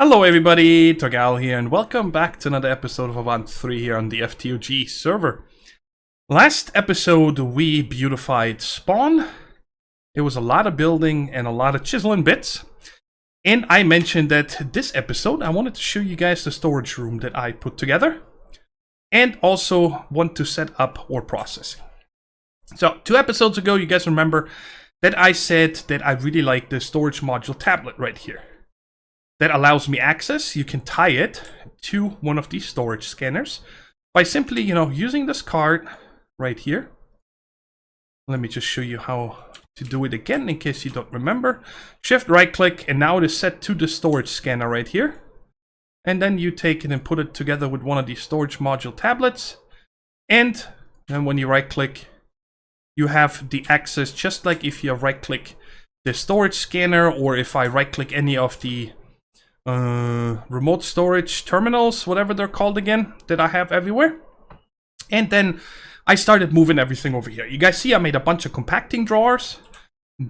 Hello everybody, Thorgal here, and welcome back to another episode of Avant 3 here on the FTOG server. Last episode we beautified Spawn. It was a lot of building and a lot of chiseling bits. And I mentioned that this episode I wanted to show you guys the storage room that I put together. And also want to set up ore processing. So 2 episodes ago you guys remember that I said that I really like the storage module tablet right here. That allows me access. You can tie it to one of these storage scanners by simply, using this card right here. Let me just show you how to do it again in case you don't remember. Shift right click and now it is set to the storage scanner right here. And then you take it and put it together with one of these storage module tablets. And then when you right click, you have the access just like if you right click the storage scanner, or if I right click any of the remote storage terminals, whatever they're called again, that I have everywhere. And then I started moving everything over here. You guys see I made a bunch of compacting drawers.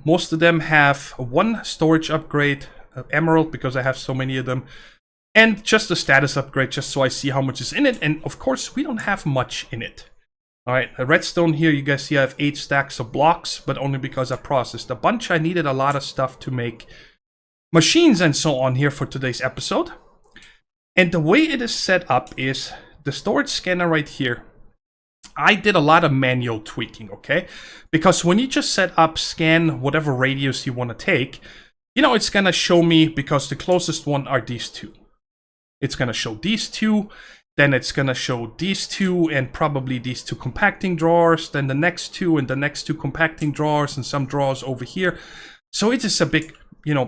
Most of them have one storage upgrade, emerald, because I have so many of them, and just a status upgrade, just so I see how much is in it. And of course we don't have much in it. Alright, a redstone here, you guys see I have 8 stacks of blocks, but only because I processed a bunch. I needed a lot of stuff to make machines and so on here for today's episode. And the way it is set up is the storage scanner right here. I did a lot of manual tweaking, okay? Because when you just set up scan whatever radius you want to take, it's going to show me, because the closest one are these 2. It's going to show these 2, then it's going to show these 2 and probably these 2 compacting drawers, then the next 2 and the next 2 compacting drawers and some drawers over here. So it is a big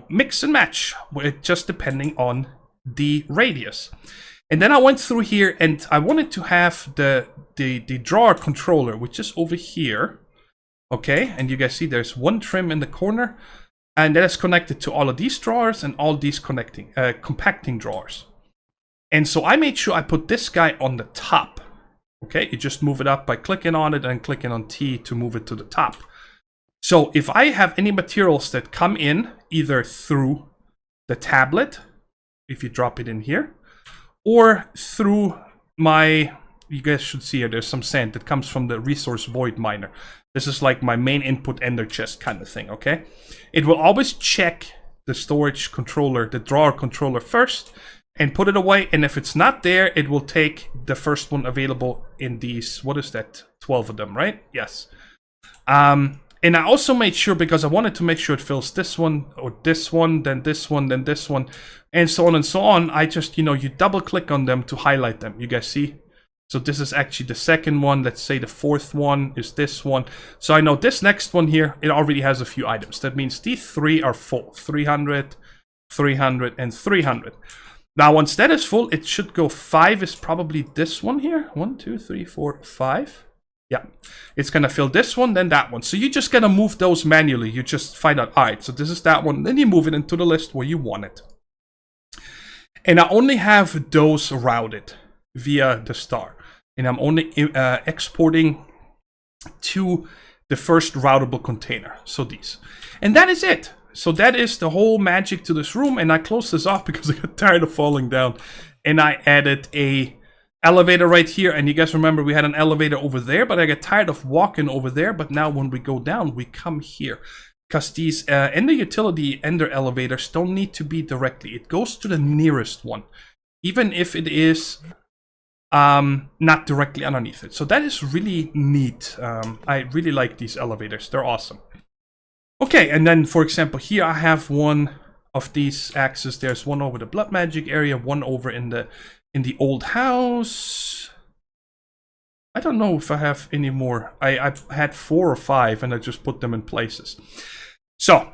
mix and match, just depending on the radius. And then I went through here and I wanted to have the drawer controller, which is over here. Okay, and you guys see there's one trim in the corner, and that is connected to all of these drawers and all these compacting drawers. And so I made sure I put this guy on the top. Okay, you just move it up by clicking on it and clicking on T to move it to the top. So if I have any materials that come in either through the tablet, if you drop it in here, or through my, you guys should see here, there's some sand that comes from the resource void miner. This is like my main input ender chest kind of thing, okay? It will always check the storage controller, the drawer controller first, and put it away. And if it's not there, it will take the first one available in these, what is that, 12 of them, right? Yes. And I also made sure, because I wanted to make sure it fills this one, or this one, then this one, then this one, and so on and so on. I just, you double click on them to highlight them. You guys see? So this is actually the second one. Let's say the 4th one is this one. So I know this next one here, it already has a few items. That means these 3 are full. 300, 300, and 300. Now, once that is full, it should go 5 is probably this one here. 1, 2, 3, 4, 5. Yeah, it's going to fill this one, then that one. So you just got to move those manually. You just find out, all right, so this is that one. Then you move it into the list where you want it. And I only have those routed via the star. And I'm only exporting to the first routable container. So these. And that is it. So that is the whole magic to this room. And I closed this off because I got tired of falling down. And I added a elevator right here, and you guys remember we had an elevator over there, but I got tired of walking over there. But now when we go down, we come here, because these ender utility ender elevators don't need to be directly. It goes to the nearest one, even if it is not directly underneath it. So that is really neat. I really like these elevators. They're awesome. Okay, and then for example here I have one of these axes. There's one over the blood magic area, one over in the old house. I don't know if I have any more. I've had 4 or 5 and I just put them in places. So,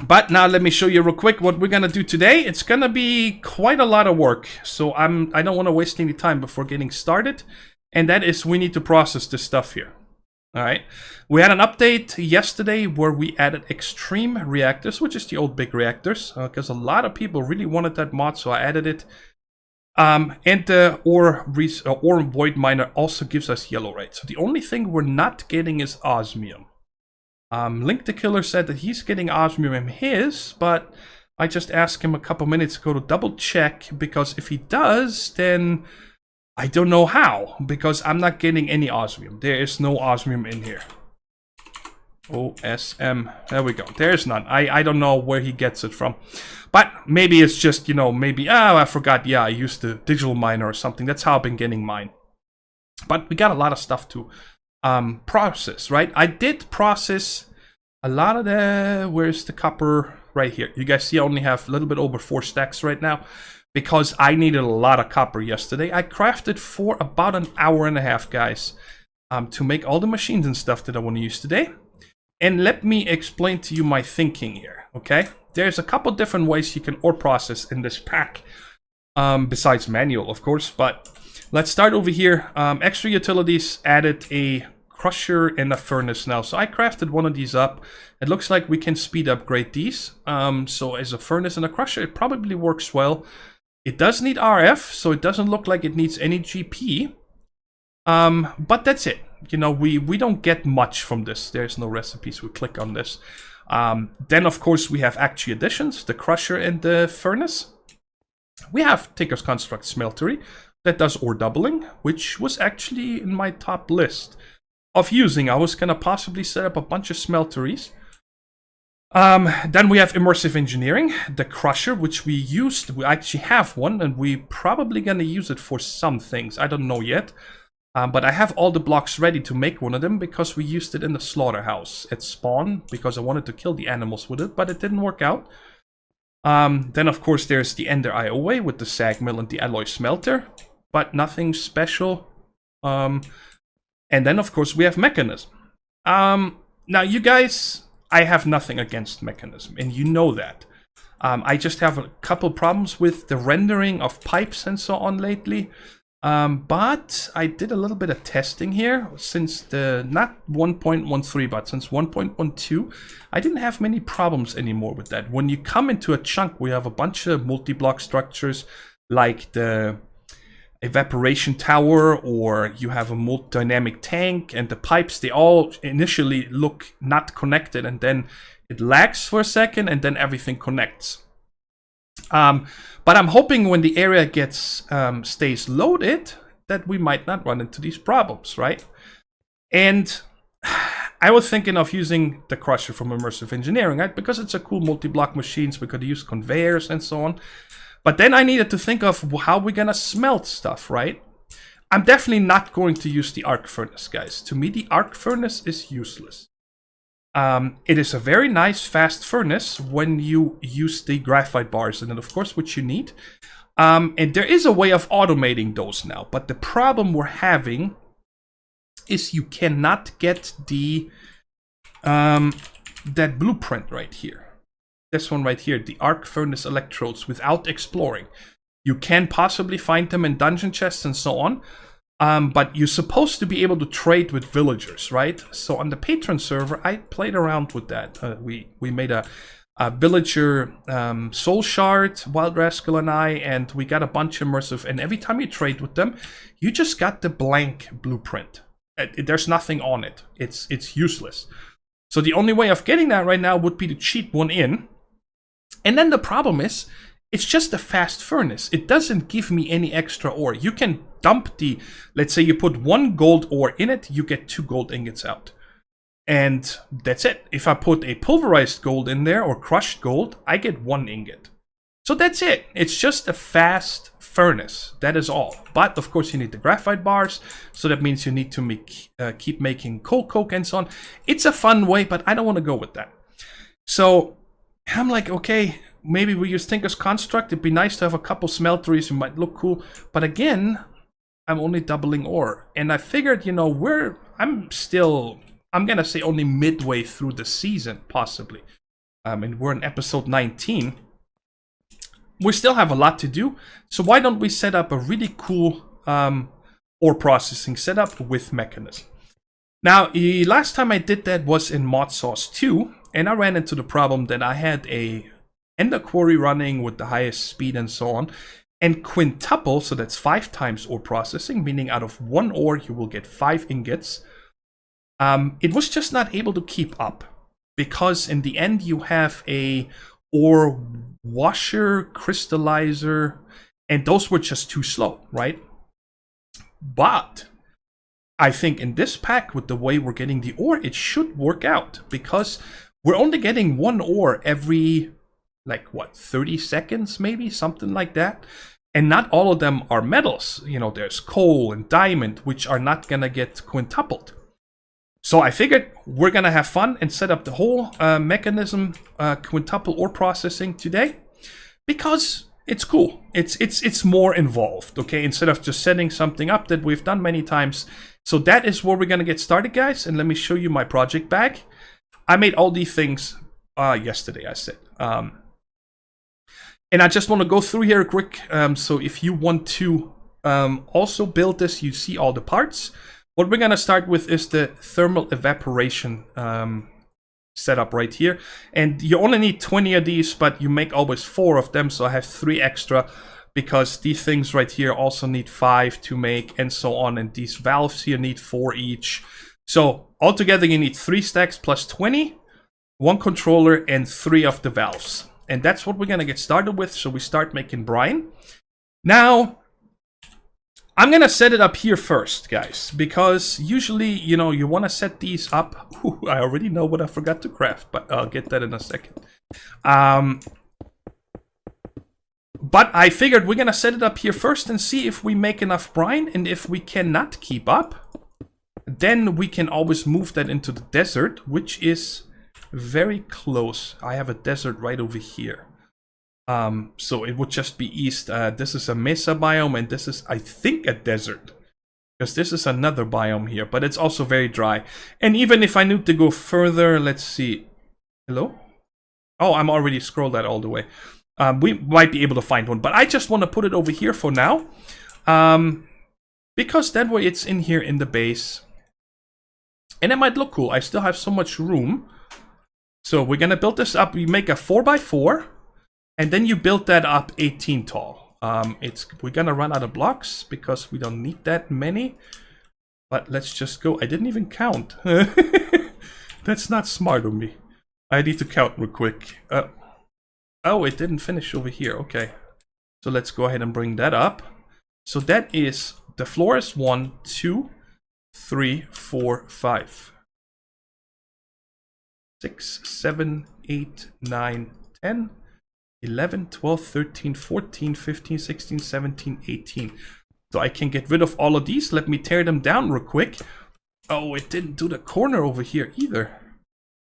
but now let me show you real quick what we're gonna do today. It's gonna be quite a lot of work. So I don't want to waste any time before getting started. And that is, we need to process this stuff here. Alright. We had an update yesterday where we added extreme reactors, which is the old big reactors. Because a lot of people really wanted that mod, so I added it. And the ore void miner also gives us yellow rate. So the only thing we're not getting is osmium. Link the Killer said that he's getting osmium in his, but I just asked him a couple minutes ago to double check, because if he does, then I don't know how, because I'm not getting any osmium. There is no osmium in here. OSM. There we go. There's none. I don't know where he gets it from. But maybe it's just, you know, maybe, I forgot. Yeah, I used the digital miner or something. That's how I've been getting mine. But we got a lot of stuff to process, right? I did process a lot of the... Where's the copper? Right here. You guys see I only have a little bit over 4 stacks right now, because I needed a lot of copper yesterday. I crafted for about an hour and a half, guys, to make all the machines and stuff that I want to use today. And let me explain to you my thinking here, okay? There's a couple different ways you can ore process in this pack, besides manual, of course. But let's start over here. Extra utilities added a crusher and a furnace now. So I crafted one of these up. It looks like we can speed upgrade these. So as a furnace and a crusher, it probably works well. It does need RF, so it doesn't look like it needs any GP. But that's it. You know, we don't get much from this. There's no recipes. We click on this. Then, of course, we have actually additions, the crusher and the furnace. We have Ticker's Construct Smeltery that does ore doubling, which was actually in my top list of using. I was going to possibly set up a bunch of smelteries. Then we have Immersive Engineering, the crusher, which we used. We actually have one, and we're probably going to use it for some things. I don't know yet. But I have all the blocks ready to make one of them, because we used it in the slaughterhouse at spawn, because I wanted to kill the animals with it, but it didn't work out. Then, of course, there's the Ender IOA with the sag mill and the alloy smelter, but nothing special. And then, of course, we have Mekanism. Now, you guys, I have nothing against Mekanism, and you know that. I just have a couple problems with the rendering of pipes and so on lately. But I did a little bit of testing here since not 1.13, but since 1.12, I didn't have many problems anymore with that. When you come into a chunk, we have a bunch of multi-block structures like the evaporation tower, or you have a dynamic tank, and the pipes, they all initially look not connected, and then it lags for a second, and then everything connects. But I'm hoping when the area stays loaded, that we might not run into these problems, right? And I was thinking of using the crusher from Immersive Engineering, right? Because it's a cool multi-block machines. We could use conveyors and so on. But then I needed to think of how we're gonna smelt stuff, right? I'm definitely not going to use the arc furnace, guys. To me, the arc furnace is useless. It is a very nice fast furnace when you use the graphite bars in it, of course, which you need. And there is a way of automating those now, but the problem we're having is you cannot get the that blueprint right here. This one right here, the arc furnace electrodes, without exploring. You can possibly find them in dungeon chests and so on. But you're supposed to be able to trade with villagers, right? So on the patron server, I played around with that. We made a villager soul shard, Wild Rascal and I, and we got a bunch of immersive. And every time you trade with them, you just got the blank blueprint. There's nothing on it. It's useless. So the only way of getting that right now would be to cheat one in. And then the problem is, it's just a fast furnace. It doesn't give me any extra ore. You can dump let's say you put 1 gold ore in it, you get 2 gold ingots out. And that's it. If I put a pulverized gold in there, or crushed gold, I get 1 ingot. So that's it. It's just a fast furnace. That is all. But of course you need the graphite bars. So that means you need to keep making coal coke and so on. It's a fun way, but I don't want to go with that. So I'm like, okay, maybe we use Tinker's Construct. It'd be nice to have a couple smelteries. It might look cool. But again, I'm only doubling ore. And I figured, you know, I'm going to say only midway through the season, possibly. And we're in episode 19. We still have a lot to do. So why don't we set up a really cool ore processing setup with Mekanism. Now, the last time I did that was in Mod Sauce 2. And I ran into the problem that I had a Ender Quarry running with the highest speed and so on. And quintuple, so that's 5 times ore processing, meaning out of 1 ore you will get 5 ingots. It was just not able to keep up. Because in the end you have a ore washer, crystallizer, and those were just too slow, right? But I think in this pack, with the way we're getting the ore, it should work out, because we're only getting one ore every, like, what, 30 seconds, maybe? Something like that. And not all of them are metals. You know, there's coal and diamond, which are not gonna get quintupled. So I figured we're gonna have fun and set up the whole Mekanism Quintuple Ore processing today, because it's cool. It's more involved, okay? Instead of just setting something up that we've done many times. So that is where we're gonna get started, guys. And let me show you my project bag. I made all these things yesterday, I said. And I just want to go through here quick. So if you want to also build this, you see all the parts. What we're gonna start with is the thermal evaporation setup right here. And you only need 20 of these, but you make always 4 of them. So I have 3 extra, because these things right here also need 5 to make, and so on. And these valves here need 4 each. So altogether you need 3 stacks plus 20, 1 controller, and 3 of the valves. And that's what we're gonna get started with. So we start making brine. Now, I'm gonna set it up here first, guys, because usually, you know, you wanna set these up. Ooh, I already know what I forgot to craft, but I'll get that in a second. But I figured we're gonna set it up here first and see if we make enough brine, and if we cannot keep up, then we can always move that into the desert, which is very close. I have a desert right over here. So it would just be east. This is a mesa biome, and this is, I think, a desert, because this is another biome here, but it's also very dry. And even if I need to go further, let's see. Hello? Oh, I'm already scrolled that all the way. We might be able to find one, but I just want to put it over here for now, because that way it's in here in the base, and it might look cool. I still have so much room. So we're gonna build this up. We make a 4x4, and then you build that up 18 tall. We're gonna run out of blocks because we don't need that many. But let's just go. I didn't even count. That's not smart of me. I need to count real quick. Oh, it didn't finish over here. Okay. So let's go ahead and bring that up. So that is, the floor is 1, 2, 3, 4, 5. 6, 7, 8, 9, 10, 11, 12, 13, 14, 15, 16, 17, 18. So I can get rid of all of these. Let me tear them down real quick. Oh, it didn't do the corner over here either.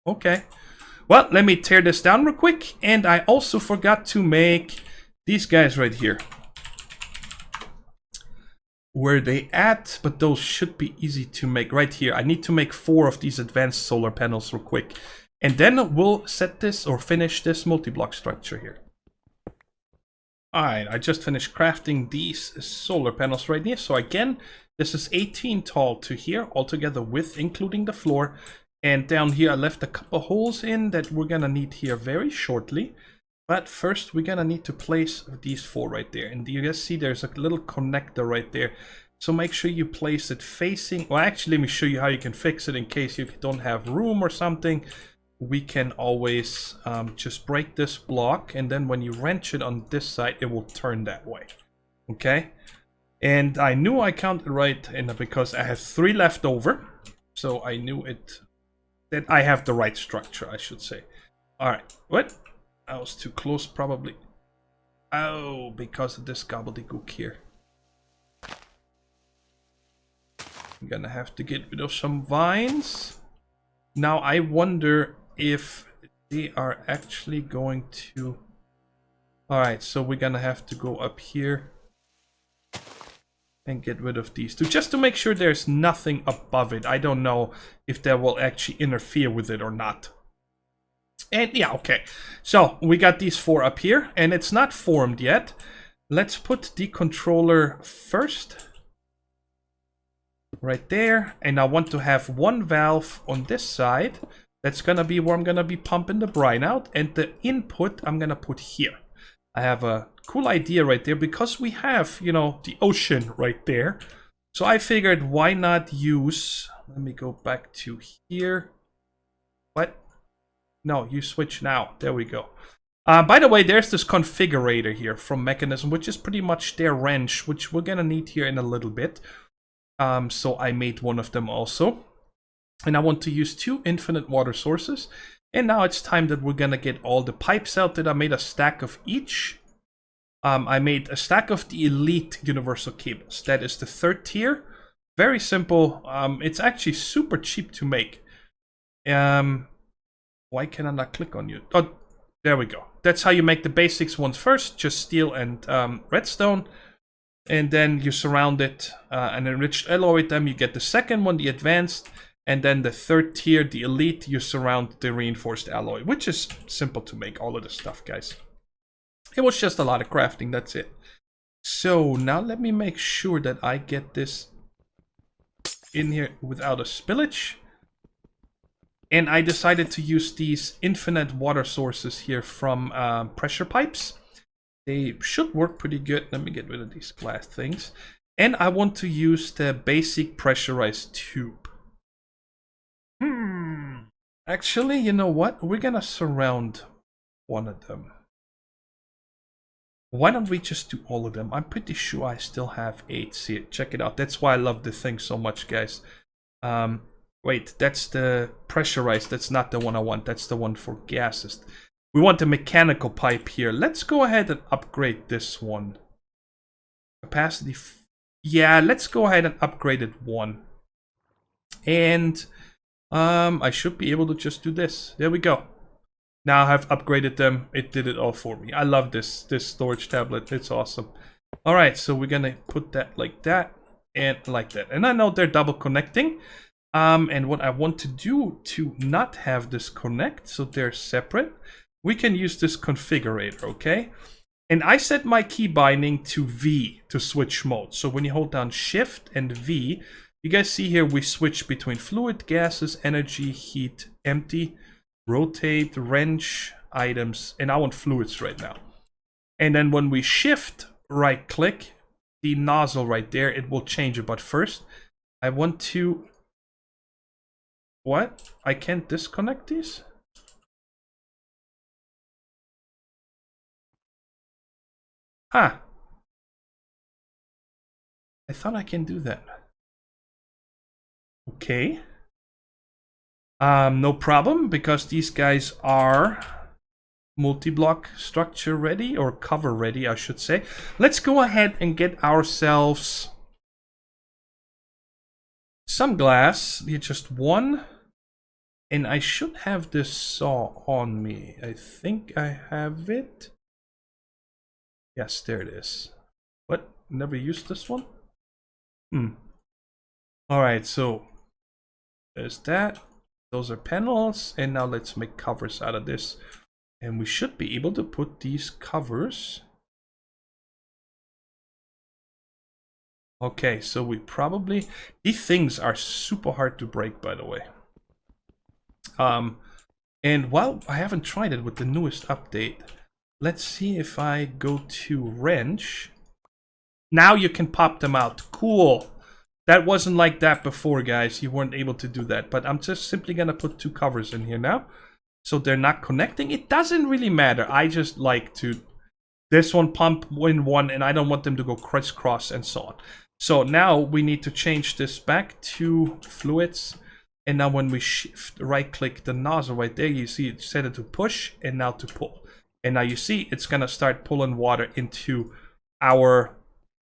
Okay. Well, let me tear this down real quick. And I also forgot to make these guys right here. Where they at? But those should be easy to make right here. I need to make 4 of these advanced solar panels real quick. And then we'll set this, or finish this multi-block structure here. Alright, I just finished crafting these solar panels right here. So again, this is 18 tall to here, altogether with including the floor. And down here I left a couple holes in that we're gonna need here very shortly. But first we're gonna need to place these 4 right there. And you guys see there's a little connector right there. So make sure you place it facing, well actually let me show you how you can fix it in case you don't have room or something. We can always just break this block, and then when you wrench it on this side, it will turn that way. Okay? And I knew I counted right, and because I have 3 left over, so I knew that I have the right structure, I should say. Alright, what? I was too close probably. Oh, because of this gobbledygook here. I'm gonna have to get rid of some vines. Now I wonder if they are actually going to... Alright, so we're gonna have to go up here and get rid of these 2, just to make sure there's nothing above it. I don't know if that will actually interfere with it or not. And yeah, okay. So we got these 4 up here, and it's not formed yet. Let's put the controller first. Right there. And I want to have 1 valve on this side. That's gonna be where I'm gonna be pumping the brine out. And the input I'm gonna put here. I have a cool idea right there, because we have, you know, the ocean right there. So I figured, why not use... Let me go back to here. What? No, you switch now. There we go. By the way, there's this configurator here from Mekanism, which is pretty much their wrench, which we're gonna need here in a little bit. So I made one of them also. And I want to use 2 infinite water sources. And now it's time that we're gonna get all the pipes out that I made a stack of each. I made a stack of the elite universal cables. That is the 3rd tier. Very simple. It's actually super cheap to make. Why can I not click on you? Oh, there we go. That's how you make the basics ones first. Just steel and redstone. And then you surround it an enriched alloy with them. You get the second one, the advanced. And then the 3rd tier, the elite, you surround the reinforced alloy. Which is simple to make, all of this stuff, guys. It was just a lot of crafting, that's it. So now let me make sure that I get this in here without a spillage. And I decided to use these infinite water sources here from pressure pipes. They should work pretty good. Let me get rid of these glass things. And I want to use the basic pressurized tube. Actually, you know what? We're gonna surround one of them. Why don't we just do all of them? I'm pretty sure I still have 8. See, check it out. That's why I love the thing so much, guys. Wait, that's the pressurized. That's not the one I want. That's the one for gases. We want the mechanical pipe here. Let's go ahead and upgrade this one. Capacity. Yeah, let's go ahead and upgrade it 1. And I should be able to just do this. There we go. Now I've upgraded them. It did it all for me. I love this storage tablet. It's awesome. All right, so we're gonna put that like that and like that. And I know they're double connecting. And what I want to do to not have this connect, so they're separate, we can use this configurator, okay? And I set my key binding to V to switch modes. So when you hold down Shift and V, you guys see here we switch between fluid, gases, energy, heat, empty, rotate, wrench, items, and I want fluids right now. And then when we shift, right click, the nozzle right there, it will change it. But first, I want to... What? I can't disconnect these? Huh. I thought I can do that. Okay. No problem, because these guys are multi-block structure ready, or cover ready, I should say. Let's go ahead and get ourselves some glass. Here, just 1. And I should have this saw on me. I think I have it. Yes, there it is. What? Never used this one? Alright, so there's that. Those are panels, and now let's make covers out of this. And we should be able to put these covers. Okay, so we probably... These things are super hard to break, by the way. And while I haven't tried it with the newest update, let's see if I go to wrench. Now you can pop them out. Cool. That wasn't like that before, guys. You weren't able to do that. But I'm just simply going to put 2 covers in here now. So they're not connecting. It doesn't really matter. I just like to... This one pump in one, and I don't want them to go crisscross and so on. So now we need to change this back to fluids. And now when we shift, right-click the nozzle right there, you see it set it to push and now to pull. And now you see it's going to start pulling water into our...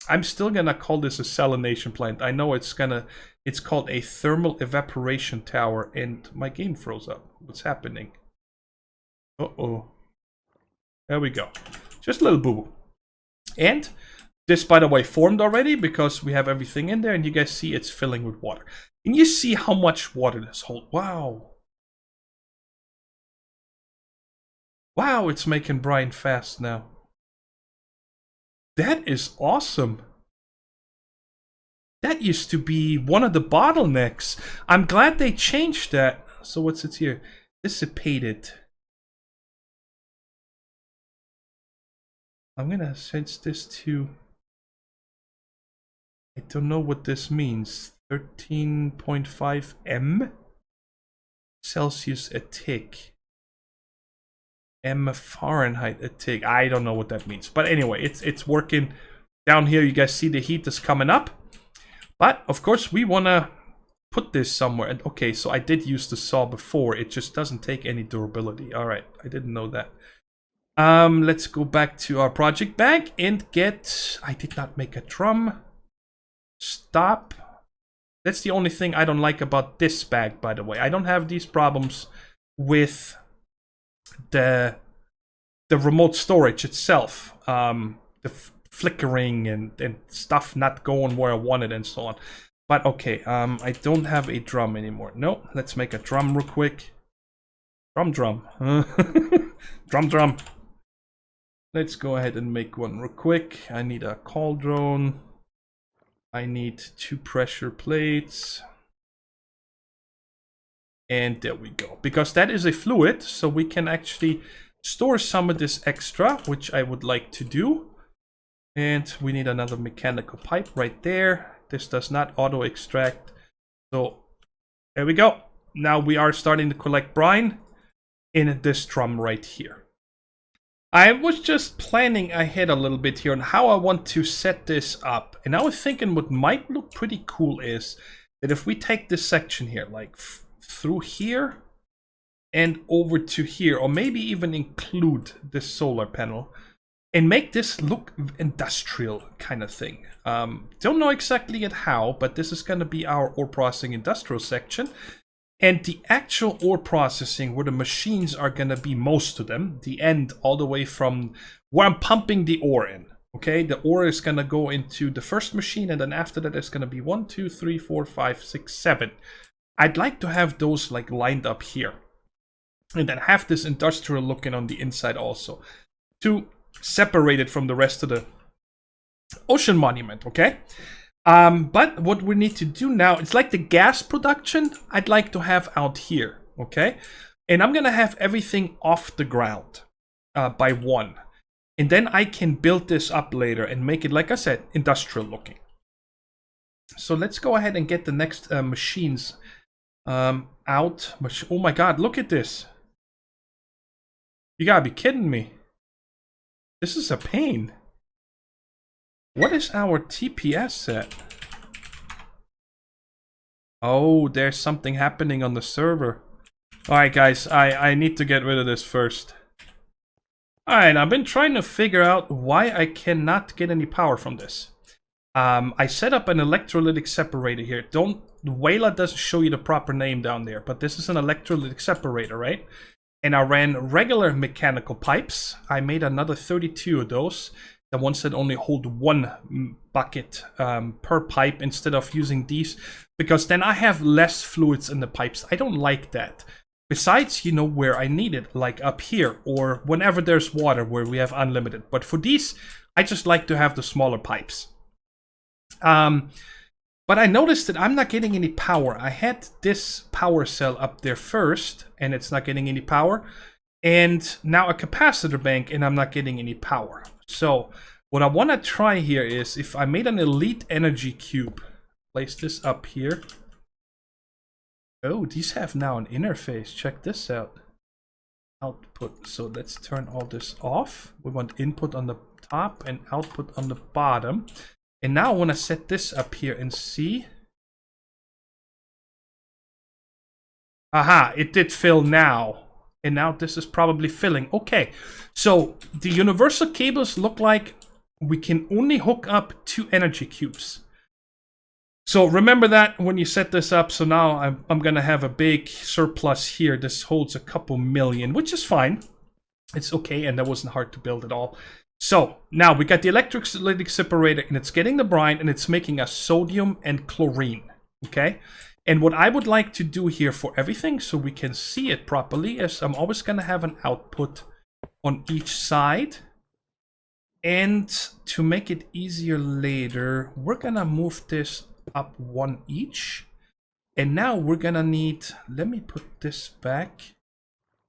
I'm still going to call this a salination plant. I know it's called a thermal evaporation tower, and my game froze up. What's happening? Uh-oh. There we go. Just a little boo-boo. And this, by the way, formed already because we have everything in there, and you guys see it's filling with water. And you see how much water this holds. Wow. Wow, it's making brine fast now. That is awesome. That used to be one of the bottlenecks. I'm glad they changed that. So what's it here? Dissipated. I'm gonna change this to... I don't know what this means. 13.5 M Celsius a tick. M Fahrenheit a tick. I don't know what that means. But anyway, it's working. Down here, you guys see the heat is coming up. But, of course, we want to put this somewhere. And okay, so I did use the saw before. It just doesn't take any durability. All right, I didn't know that. Let's go back to our project bag and get... I did not make a drum. Stop. That's the only thing I don't like about this bag, by the way. I don't have these problems with the remote storage itself. The flickering and stuff not going where I wanted and so on. But okay, I don't have a drum anymore. No, let's make a drum real quick. Drum. Drum. Let's go ahead and make one real quick. I need a cauldron. I need 2 pressure plates. And there we go. Because that is a fluid, so we can actually store some of this extra, which I would like to do. And we need another mechanical pipe right there. This does not auto extract. So there we go. Now we are starting to collect brine in this drum right here. I was just planning ahead a little bit here on how I want to set this up. And I was thinking what might look pretty cool is that if we take this section here, like through here and over to here, or maybe even include this solar panel and make this look industrial kind of thing. Don't know exactly yet how, but this is going to be our ore processing industrial section. And the actual ore processing, where the machines are going to be, most of them, the end all the way from where I'm pumping the ore in. Okay, the ore is going to go into the first machine, and then after that, it's going to be 1, 2, 3, 4, 5, 6, 7. I'd like to have those like lined up here. And then have this industrial looking on the inside also. To separate it from the rest of the ocean monument, okay? But what we need to do now, it's like the gas production I'd like to have out here, okay? And I'm gonna have everything off the ground by 1. And then I can build this up later and make it, like I said, industrial looking. So let's go ahead and get the next machines out. Oh my god, look at this. You gotta be kidding me. This is a pain. What is our TPS set? Oh, there's something happening on the server. Alright guys, I need to get rid of this first. Alright, I've been trying to figure out why I cannot get any power from this. I set up an electrolytic separator here. Wayla doesn't show you the proper name down there, but this is an electrolytic separator, right? And I ran regular mechanical pipes. I made another 32 of those. The ones that only hold 1 bucket per pipe instead of using these. Because then I have less fluids in the pipes. I don't like that. Besides, you know, where I need it. Like up here. Or whenever there's water where we have unlimited. But for these, I just like to have the smaller pipes. But I noticed that I'm not getting any power. I had this power cell up there first, and it's not getting any power. And now a capacitor bank, and I'm not getting any power. So what I want to try here is, if I made an elite energy cube, place this up here. Oh, these have now an interface. Check this out. Output. So let's turn all this off. We want input on the top and output on the bottom. And now I want to set this up here and see. Aha, it did fill now. And now this is probably filling. Okay, so the universal cables look like we can only hook up 2 energy cubes. So remember that when you set this up. So now I'm going to have a big surplus here. This holds a couple million, which is fine. It's okay, and that wasn't hard to build at all. So now we got the electrolytic separator, and it's getting the brine, and it's making us sodium and chlorine. Okay, and what I would like to do here for everything, so we can see it properly, is I'm always going to have an output on each side. And to make it easier later, we're going to move this up 1 each. And now we're going to need, let me put this back.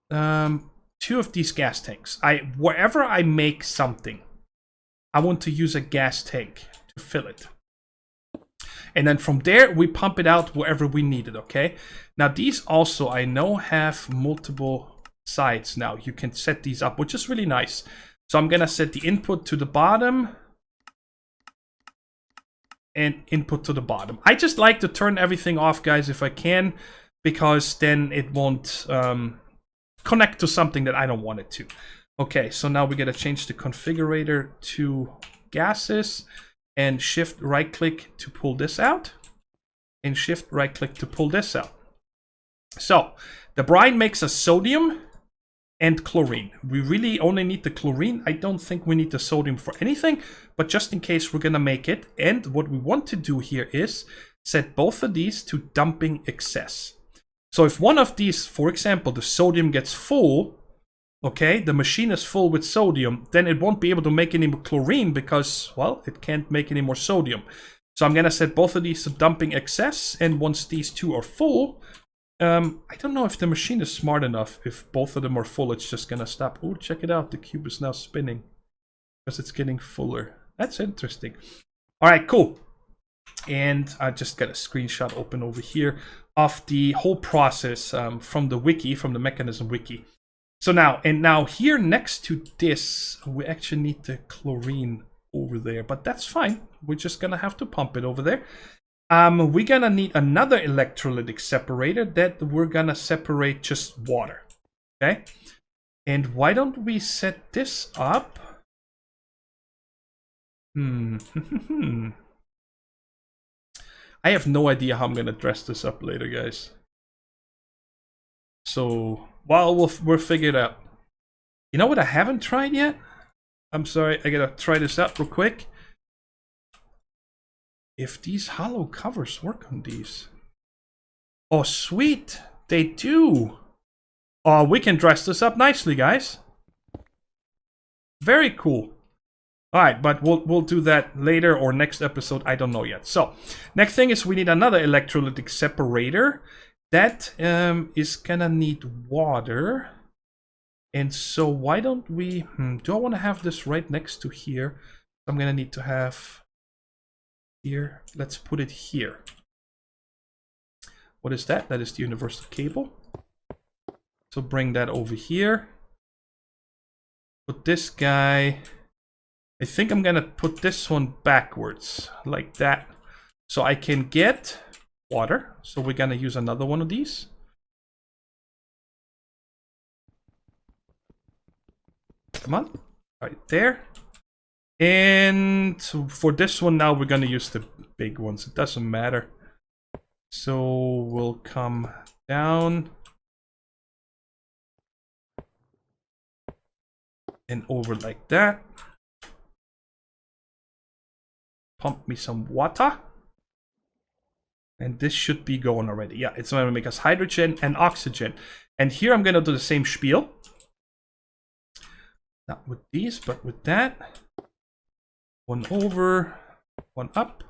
2 of these gas tanks. Wherever I make something, I want to use a gas tank to fill it. And then from there, we pump it out wherever we need it, okay? Now, these also, I know, have multiple sides now. You can set these up, which is really nice. So I'm gonna set the input to the bottom and input to the bottom. I just like to turn everything off, guys, if I can, because then it won't connect to something that I don't want it to. Okay, so now we gotta change the configurator to gases and shift right click to pull this out and shift right click to pull this out. So the brine makes us sodium and chlorine. We really only need the chlorine. I don't think we need the sodium for anything, but just in case we're gonna make it. And what we want to do here is set both of these to dumping excess. So if one of these, for example, the sodium gets full, okay, the machine is full with sodium, then it won't be able to make any more chlorine because, well, it can't make any more sodium. So I'm gonna set both of these to dumping excess, and once these two are full, I don't know if the machine is smart enough. If both of them are full, it's just gonna stop. Oh, check it out, the cube is now spinning because it's getting fuller. That's interesting. All right, cool. And I just got a screenshot open over here of the whole process from the wiki, from the Mekanism wiki. So now here next to this, we actually need the chlorine over there, but that's fine. We're just gonna have to pump it over there. We're gonna need another electrolytic separator that we're gonna separate just water, okay? And why don't we set this up? I have no idea how I'm gonna dress this up later, guys. So, well, we'll figure it out. You know what I haven't tried yet? I'm sorry, I gotta try this out real quick. If these hollow covers work on these. Oh, sweet, they do. Oh, we can dress this up nicely, guys. Very cool. All right, but we'll do that later or next episode. I don't know yet. So, next thing is we need another electrolytic separator. That is gonna need water. And so why don't we... do I want to have this right next to here? I'm gonna need to have... here. Let's put it here. What is that? That is the universal cable. So bring that over here. Put this guy... I think I'm gonna put this one backwards, like that. So I can get water. So we're gonna use another one of these. Come on, right there. And for this one now, we're gonna use the big ones. It doesn't matter. So we'll come down. And over like that. Pump me some water. And this should be going already. Yeah, it's going to make us hydrogen and oxygen. And here I'm going to do the same spiel. Not with these, but with that. One over, one up.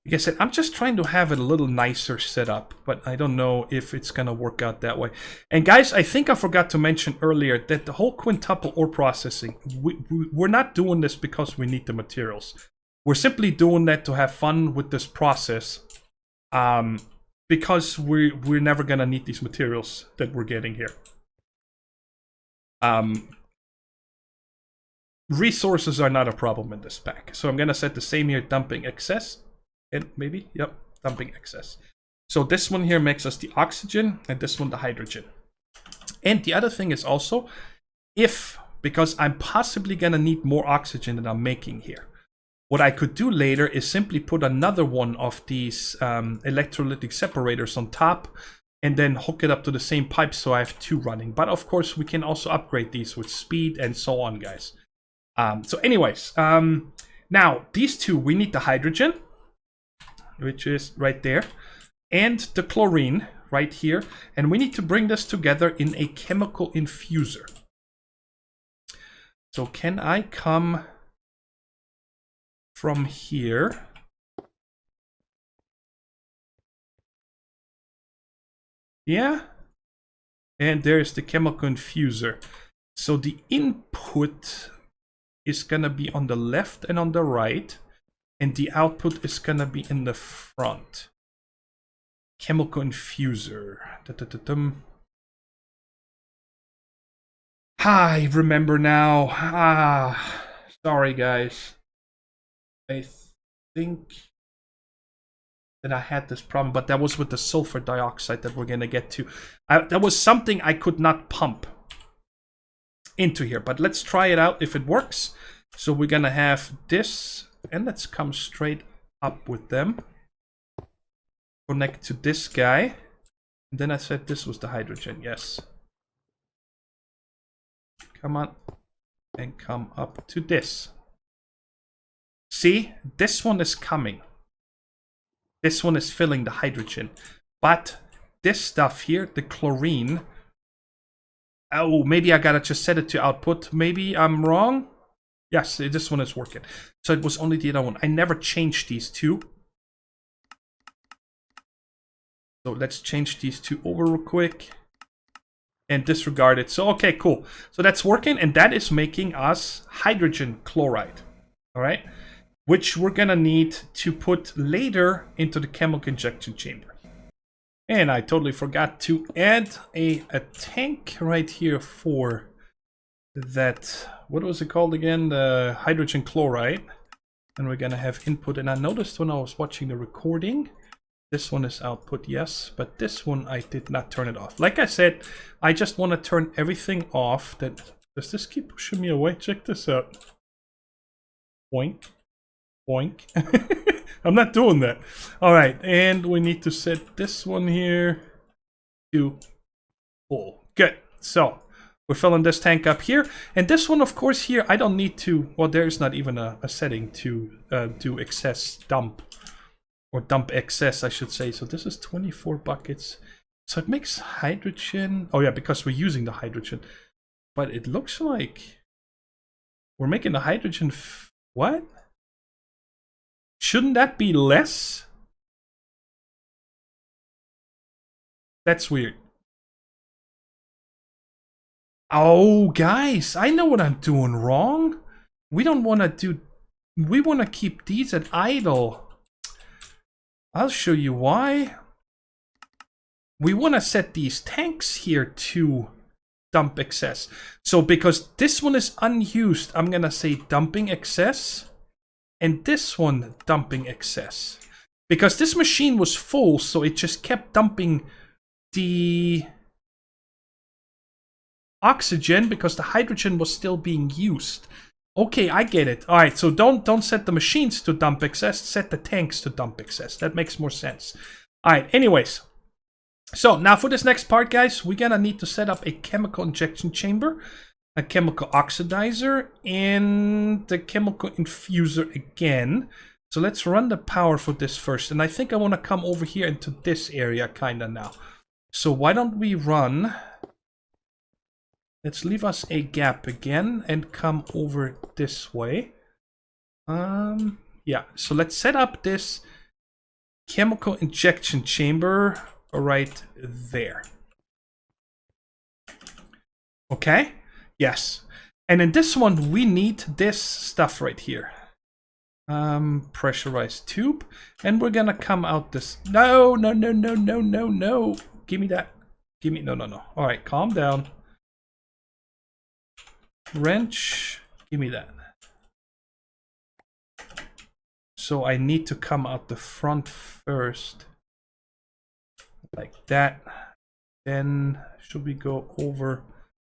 Like I said, I'm just trying to have it a little nicer set up, but I don't know if it's going to work out that way. And guys, I think I forgot to mention earlier that the whole quintuple ore processing, we're not doing this because we need the materials. We're simply doing that to have fun with this process, because we're never gonna need these materials that we're getting here. Resources are not a problem in this pack, so I'm gonna set the same here, dumping excess, and maybe, yep, dumping excess. So this one here makes us the oxygen, and this one the hydrogen. And the other thing is also, because I'm possibly gonna need more oxygen than I'm making here. What I could do later is simply put another one of these electrolytic separators on top and then hook it up to the same pipe so I have two running. But of course, we can also upgrade these with speed and so on, guys. So anyways, now these two, we need the hydrogen, which is right there, and the chlorine right here. And we need to bring this together in a chemical infuser. So can I come... from here, yeah, and there's the chemical infuser. So the input is gonna be on the left and on the right, and the output is gonna be in the front. Chemical infuser. I remember now. Sorry guys. I think that I had this problem, but that was with the sulfur dioxide that we're gonna get to. That was something I could not pump into here, but let's try it out if it works. So we're gonna have this, and let's come straight up with them. Connect to this guy. And then I said this was the hydrogen, yes. Come on. And come up to this. See, this one is coming. This one is filling the hydrogen. But this stuff here, the chlorine. Oh, maybe I gotta just set it to output. Maybe I'm wrong. Yes, this one is working. So it was only the other one. I never changed these two. So let's change these two over real quick. And disregard it. So, okay, cool. So that's working, and that is making us hydrogen chloride. Alright? Which we're gonna need to put later into the chemical injection chamber. And I totally forgot to add a tank right here for that. What was it called again? The hydrogen chloride. And we're gonna have input. And I noticed when I was watching the recording, this one is output, yes, but this one I did not turn it off. Like I said, I just want to turn everything off. Does this keep pushing me away? Check this out. Boink. Boink. I'm not doing that. Alright, and we need to set this one here to full. Good. So, we're filling this tank up here. And this one, of course, here, I don't need to... Well, there's not even a setting to do excess dump. Or dump excess, I should say. So this is 24 buckets. So it makes hydrogen... Oh yeah, because we're using the hydrogen. But it looks like... We're making the hydrogen... What? Shouldn't that be less? That's weird. Oh, guys, I know what I'm doing wrong. We don't want to do... We want to keep these at idle. I'll show you why. We want to set these tanks here to dump excess. So because this one is unused, I'm going to say dumping excess. And this one dumping excess. Because this machine was full, so it just kept dumping the oxygen because the hydrogen was still being used. Okay, I get it. All right, so don't set the machines to dump excess, set the tanks to dump excess. That makes more sense. All right, anyways. So now for this next part, guys, we're gonna need to set up a chemical injection chamber, a chemical oxidizer, and the chemical infuser again. So let's run the power for this first. And I think I want to come over here into this area kind of now. So why don't we run... Let's leave us a gap again and come over this way. Yeah, so let's set up this chemical injection chamber right there. Okay? Yes. And in this one, we need this stuff right here. Pressurized tube. And we're gonna come out this... No. Give me that. Give me... No. All right, calm down. Wrench, give me that. So I need to come out the front first. Like that. Then should we go over?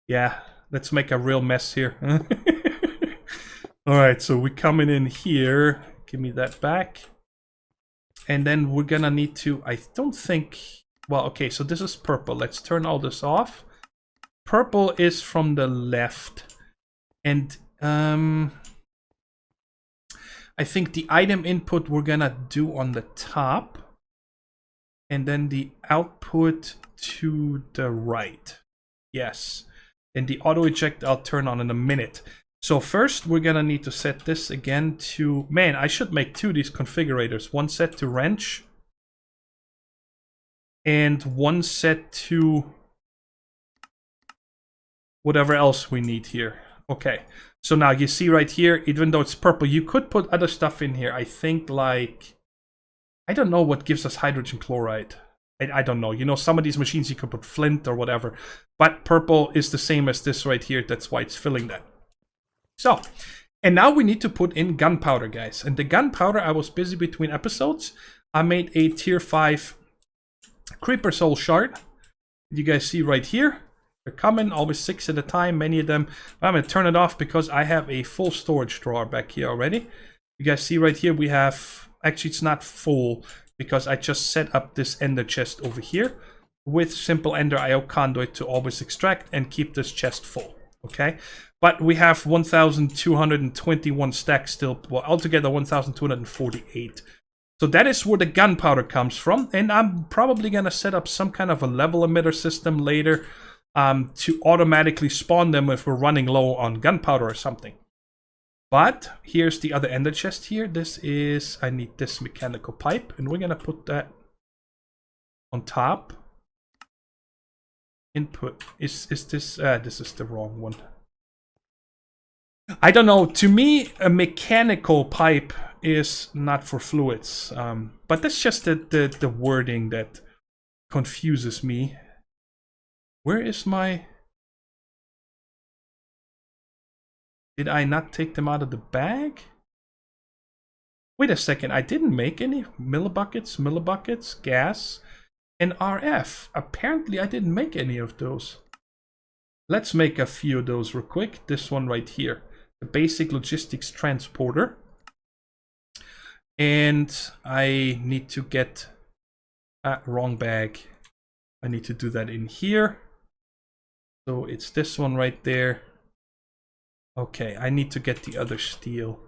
Yeah, let's make a real mess here. Alright, so we're coming in here. Give me that back. And then we're gonna need to, I don't think... Well, okay, so this is purple. Let's turn all this off. Purple is from the left. And I think the item input we're gonna do on the top. And then the output to the right. Yes. And the auto eject I'll turn on in a minute. So first we're gonna need to set this again to... Man, I should make two of these configurators. One set to wrench. And one set to... whatever else we need here. Okay, so now you see right here, even though it's purple, you could put other stuff in here. I think like, I don't know what gives us hydrogen chloride. I don't know. You know, some of these machines you could put flint or whatever. But purple is the same as this right here. That's why it's filling that. So, and now we need to put in gunpowder, guys. And the gunpowder, I was busy between episodes. I made a tier 5 creeper soul shard. You guys see right here. They're coming, always 6 at a time, many of them. I'm going to turn it off because I have a full storage drawer back here already. You guys see right here we have... Actually, it's not full because I just set up this ender chest over here with simple ender IO conduit to always extract and keep this chest full. Okay? But we have 1,221 stacks still. Well, altogether 1,248. So that is where the gunpowder comes from. And I'm probably going to set up some kind of a level emitter system later to automatically spawn them if we're running low on gunpowder or something. But here's the other ender chest here. This is, I need this mechanical pipe, and we're gonna put that on top. Input, is this, this is the wrong one. I don't know, to me, a mechanical pipe is not for fluids. But that's just the wording that confuses me. Where is my... Did I not take them out of the bag? Wait a second, I didn't make any millibuckets, gas, and RF. Apparently I didn't make any of those. Let's make a few of those real quick. This one right here, the basic logistics transporter. And I need to get... wrong bag. I need to do that in here. So it's this one right there. Okay, I need to get the other steel.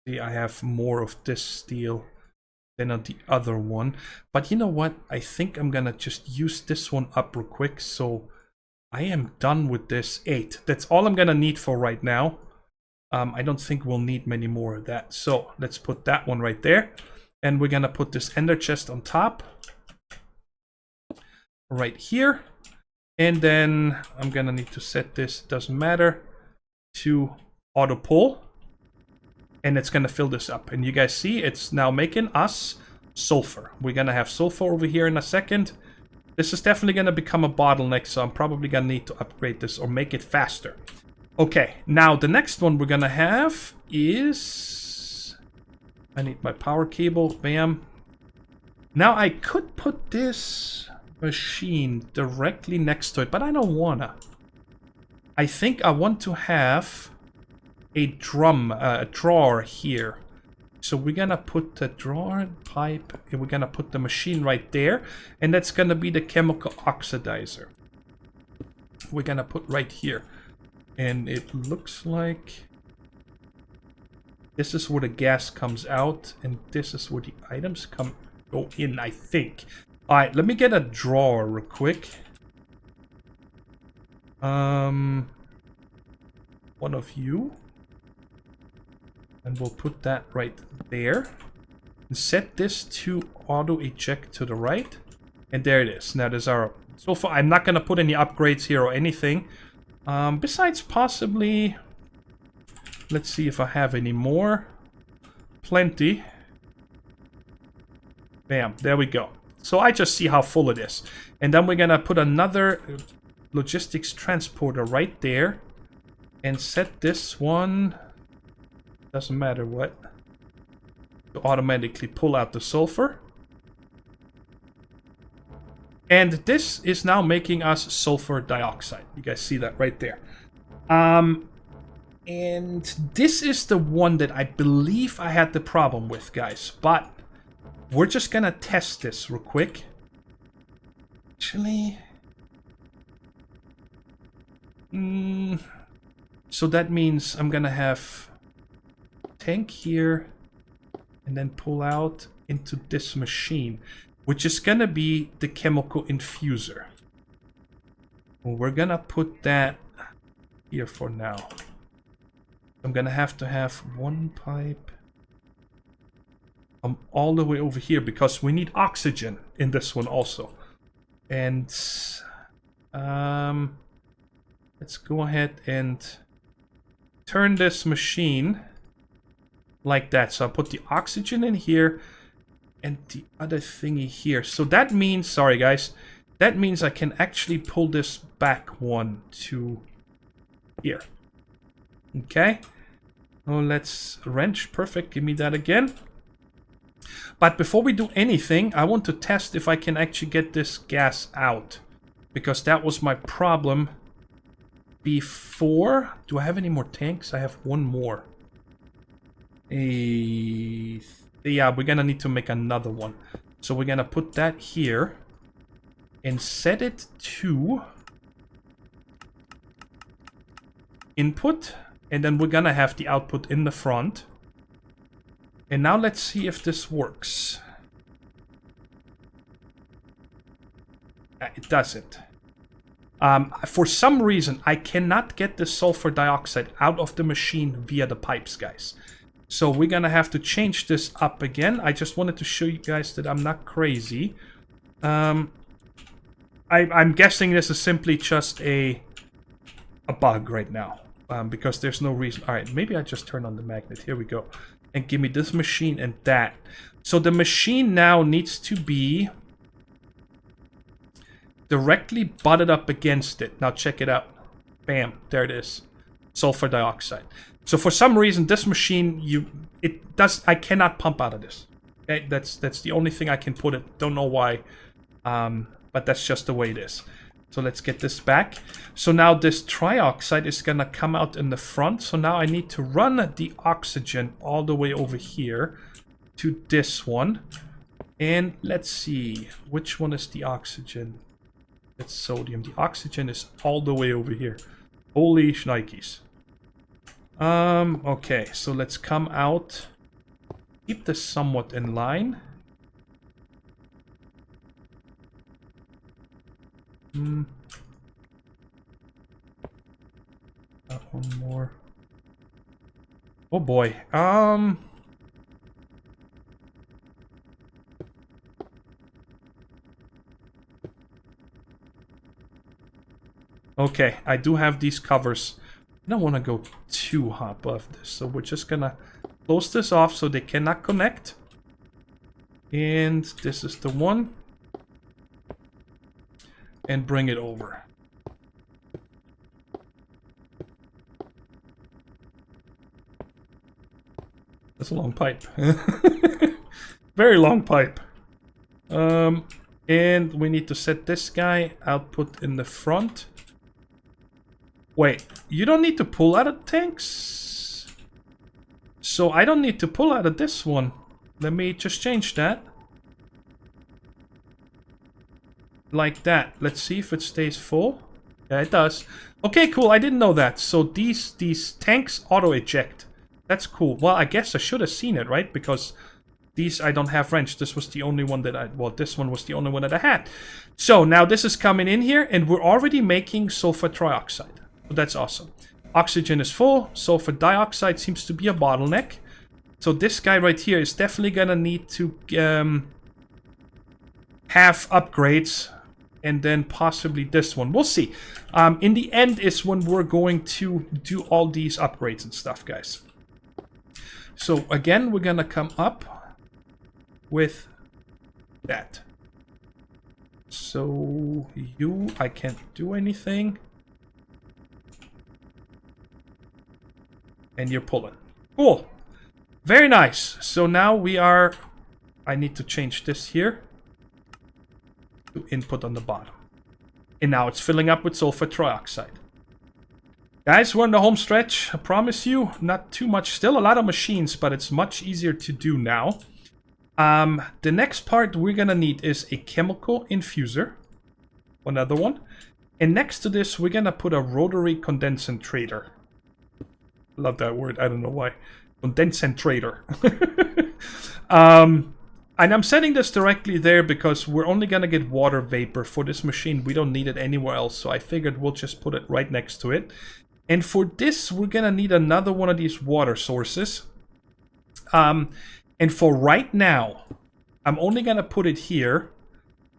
See, I have more of this steel than on the other one. But you know what? I think I'm gonna just use this one up real quick. So I am done with this 8. That's all I'm gonna need for right now. I don't think we'll need many more of that. So let's put that one right there. And we're gonna put this ender chest on top. Right here. And then I'm gonna need to set this, doesn't matter, to auto pull. And it's gonna fill this up. And you guys see it's now making us sulfur. We're gonna have sulfur over here in a second. This is definitely gonna become a bottleneck, so I'm probably gonna need to upgrade this or make it faster. Okay, now the next one we're gonna have is... I need my power cable, bam. Now I could put this machine directly next to it, but I don't wanna. I think I want to have a drawer here. So we're gonna put the drawer pipe, and we're gonna put the machine right there, and that's gonna be the chemical oxidizer. We're gonna put right here, and it looks like this is where the gas comes out, and this is where the items go in, I think. Alright, let me get a drawer real quick. One of you. And we'll put that right there. And set this to auto eject to the right. And there it is. Now there's our... So far, I'm not going to put any upgrades here or anything. Besides possibly... Let's see if I have any more. Plenty. Bam, there we go. So I just see how full it is. And then we're gonna put another logistics transporter right there. And set this one, doesn't matter what, to automatically pull out the sulfur. And this is now making us sulfur dioxide. You guys see that right there. And this is the one that I believe I had the problem with, guys. But we're just gonna test this real quick. Actually... So that means I'm gonna have tank here and then pull out into this machine, which is gonna be the chemical infuser. Well, we're gonna put that here for now. I'm gonna have to have one pipe all the way over here because we need oxygen in this one also. And let's go ahead and turn this machine like that. So I'll put the oxygen in here. and the other thingy here. So that means, sorry guys, that means I can actually pull this back one to here. Okay. Oh, let's wrench. Perfect. Give me that again. But before we do anything, I want to test if I can actually get this gas out. Because that was my problem before. Do I have any more tanks? I have one more. Yeah, we're gonna need to make another one. So we're gonna put that here. And set it to input. And then we're gonna have the output in the front. And now let's see if this works. It doesn't. For some reason, I cannot get the sulfur dioxide out of the machine via the pipes, guys. So we're gonna have to change this up again. I just wanted to show you guys that I'm not crazy. I'm guessing this is simply just a bug right now. Because there's no reason. Alright, maybe I just turn on the magnet. Here we go. And give me this machine and that. So the machine now needs to be directly butted up against it. Now check it out. Bam, there it is. Sulfur dioxide. So for some reason this machine, I cannot pump out of this. Okay, that's the only thing I can put it. Don't know why. But that's just the way it is. So let's get this back. So now this trioxide is gonna come out in the front. So now I need to run the oxygen all the way over here to this one. And let's see, which one is the oxygen? It's sodium. The oxygen is all the way over here. Holy shnikes. Okay, so let's come out. Keep this somewhat in line. Got one more. Oh boy. Okay, I do have these covers. I don't want to go too high above this, so we're just gonna close this off so they cannot connect. And this is the one. And bring it over. That's a long pipe. Very long pipe. And we need to set this guy output in the front. Wait, you don't need to pull out of tanks? So I don't need to pull out of this one. Let me just change that. Like that. Let's see if it stays full. Yeah, it does. Okay, cool. I didn't know that. So these tanks auto-eject. That's cool. Well, I guess I should have seen it, right? Because these I don't have wrench. This was the only one that well, this one was the only one that I had. So now this is coming in here, and we're already making sulfur trioxide. So that's awesome. Oxygen is full. Sulfur dioxide seems to be a bottleneck. So this guy right here is definitely gonna need to have upgrades. And then possibly this one. We'll see. In the end is when we're going to do all these upgrades and stuff, guys. So again, we're gonna come up with that. So I can't do anything. And you're pulling. Cool. Very nice. So now we are... I need to change this here. To input on the bottom. And now it's filling up with sulfur trioxide. Guys, we're in the home stretch. I promise you, not too much. Still a lot of machines, but it's much easier to do now. The next part we're gonna need is a chemical infuser. Another one. And next to this, we're gonna put a rotary condensator. Love that word. I don't know why. Condensator. And I'm setting this directly there because we're only gonna get water vapor for this machine. We don't need it anywhere else, so I figured we'll just put it right next to it. And for this, we're gonna need another one of these water sources. And for right now, I'm only gonna put it here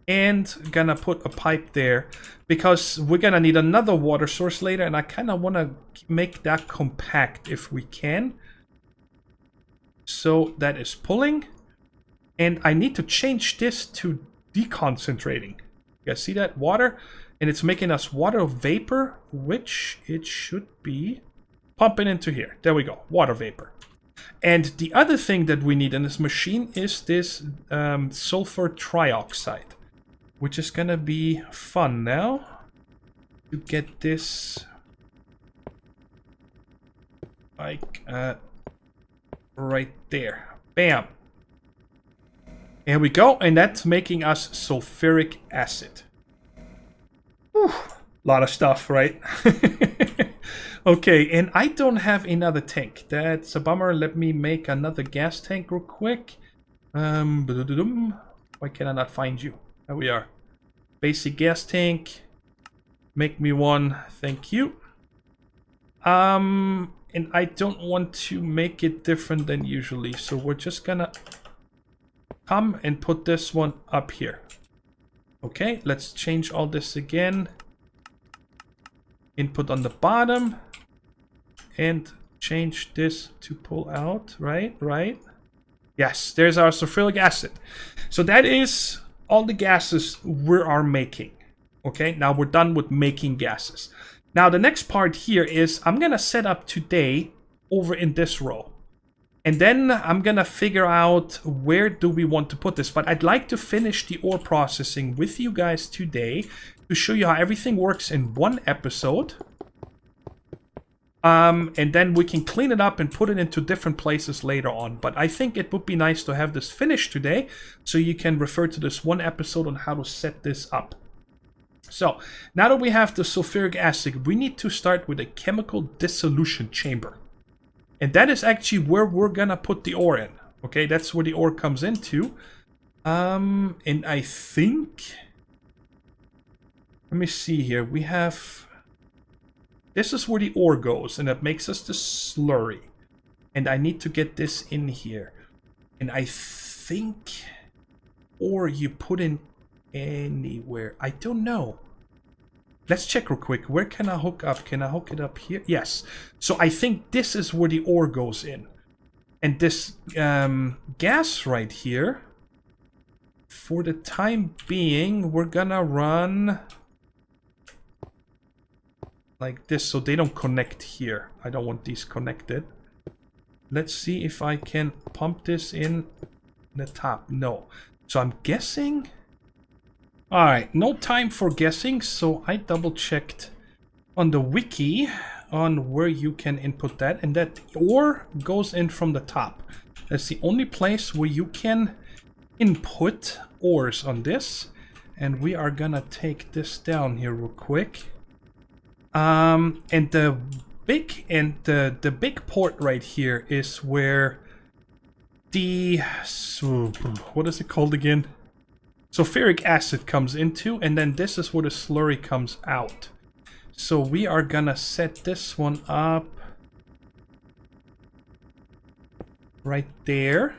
and gonna put a pipe there because we're gonna need another water source later, and I kind of want to make that compact if we can. So that is pulling. And I need to change this to deconcentrating. You guys see that? Water. And it's making us water vapor, which it should be pumping into here. There we go. Water vapor. And the other thing that we need in this machine is this sulfur trioxide, which is going to be fun now to get this like right there. Bam. Here we go. And that's making us sulfuric acid. Whew. Lot of stuff, right? Okay, and I don't have another tank. That's a bummer. Let me make another gas tank real quick. Why can I not find you? There we are. Basic gas tank. Make me one. Thank you. And I don't want to make it different than usually. So we're just gonna come and put this one up here. Okay, let's change all this again. Input on the bottom. And change this to pull out, right? Yes, there's our sulfuric acid. So that is all the gases we are making. Okay, now we're done with making gases. Now the next part here is I'm gonna set up today over in this row. And then I'm gonna figure out where do we want to put this. But I'd like to finish the ore processing with you guys today to show you how everything works in one episode. And then we can clean it up and put it into different places later on. But I think it would be nice to have this finished today so you can refer to this one episode on how to set this up. So, now that we have the sulfuric acid, we need to start with a chemical dissolution chamber. And that is actually where we're gonna put the ore in. Okay, that's where the ore comes into. And I think... Let me see here. We have... This is where the ore goes, and that makes us the slurry. And I need to get this in here. And I think... Or you put in anywhere. I don't know. Let's check real quick. Where can I hook up? Can I hook it up here? Yes. So I think this is where the ore goes in. And this gas right here, for the time being, we're gonna run... like this, so they don't connect here. I don't want these connected. Let's see if I can pump this in the top. No. So I'm guessing... Alright, no time for guessing, so I double checked on the wiki on where you can input that, and that ore goes in from the top. That's the only place where you can input ores on this. And we are gonna take this down here real quick. And the big port right here is where the what is it called again? Sulfuric acid comes into, and then this is where the slurry comes out. So we are gonna set this one up right there,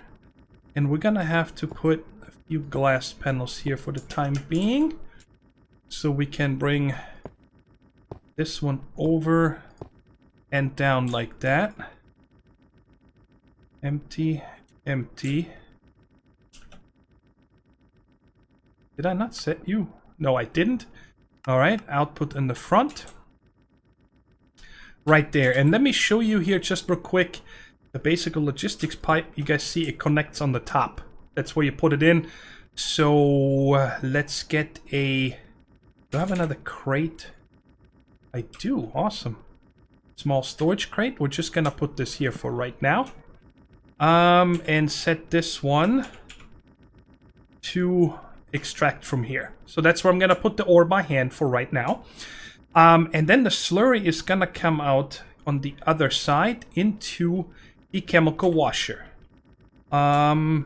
and we're gonna have to put a few glass panels here for the time being, so we can bring this one over and down like that. Empty, empty. Did I not set you? No, I didn't. Alright, output in the front. Right there. And let me show you here just real quick the basic logistics pipe. You guys see it connects on the top. That's where you put it in. So let's get a... Do I have another crate? I do. Awesome. Small storage crate. We're just gonna put this here for right now. And set this one to extract from here. So that's where I'm gonna put the ore by hand for right now. And then the slurry is gonna come out on the other side into the chemical washer. Right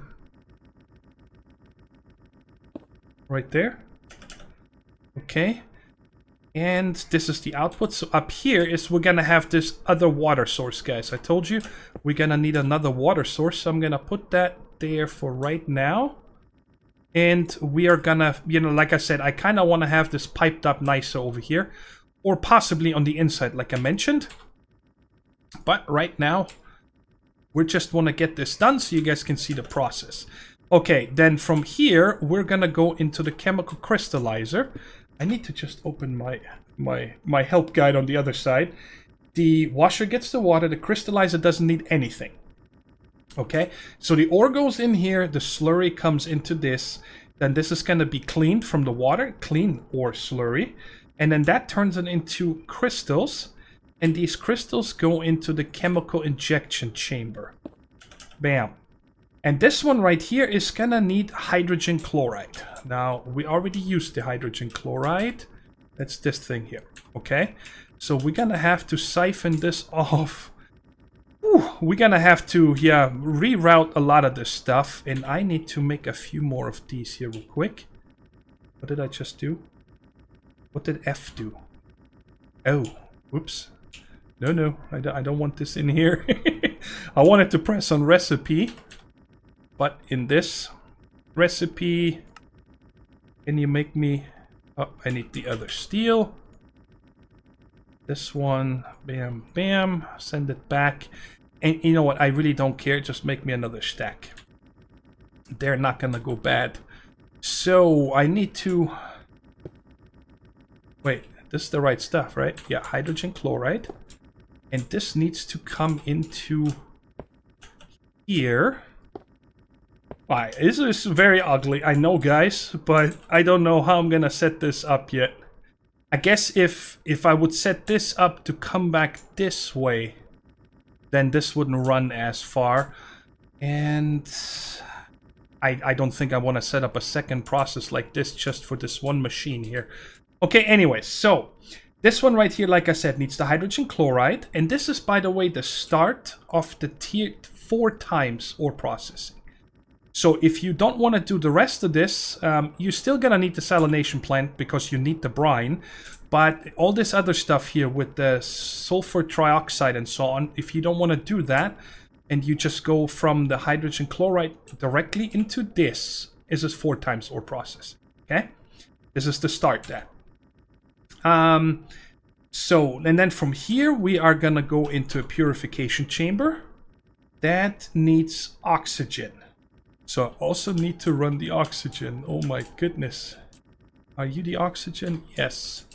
there. Okay. And this is the output. So up here is we're gonna have this other water source, guys. I told you we're gonna need another water source. So I'm gonna put that there for right now. And we are gonna, you know, like I said, I kind of want to have this piped up nicer over here. Or possibly on the inside, like I mentioned. But right now, we just want to get this done so you guys can see the process. Okay, then from here, we're gonna go into the chemical crystallizer. I need to just open my help guide on the other side. The washer gets the water, the crystallizer doesn't need anything. Okay, so the ore goes in here, the slurry comes into this, then this is gonna be cleaned from the water, clean ore slurry, and then that turns it into crystals, and these crystals go into the chemical injection chamber. Bam. And this one right here is gonna need hydrogen chloride. Now, we already used the hydrogen chloride. That's this thing here, okay? So we're gonna have to siphon this off. Whew, we're gonna have to, yeah, reroute a lot of this stuff. And I need to make a few more of these here real quick. What did I just do? What did F do? Oh, whoops. No, I don't want this in here. I wanted to press on recipe. But in this recipe, can you make me... Oh, I need the other steel. This one, bam, bam, send it back. And you know what, I really don't care, just make me another stack. They're not gonna go bad. So, I need to... Wait, this is the right stuff, right? Yeah, hydrogen chloride. And this needs to come into here. Alright, this is very ugly, I know guys, but I don't know how I'm gonna set this up yet. I guess if I would set this up to come back this way, then this wouldn't run as far. And I don't think I want to set up a second process like this just for this one machine here. Okay, anyways, so this one right here, like I said, needs the hydrogen chloride. And this is, by the way, the start of the tier 4 times ore processing. So if you don't want to do the rest of this, you're still going to need the salination plant because you need the brine. But all this other stuff here with the sulfur trioxide and so on, if you don't want to do that, and you just go from the hydrogen chloride directly into this, is this 4 times ore process. Okay? This is the start then. So, and then from here, we are going to go into a purification chamber. That needs oxygen. So I also need to run the oxygen. Oh my goodness. Are you the oxygen? Yes.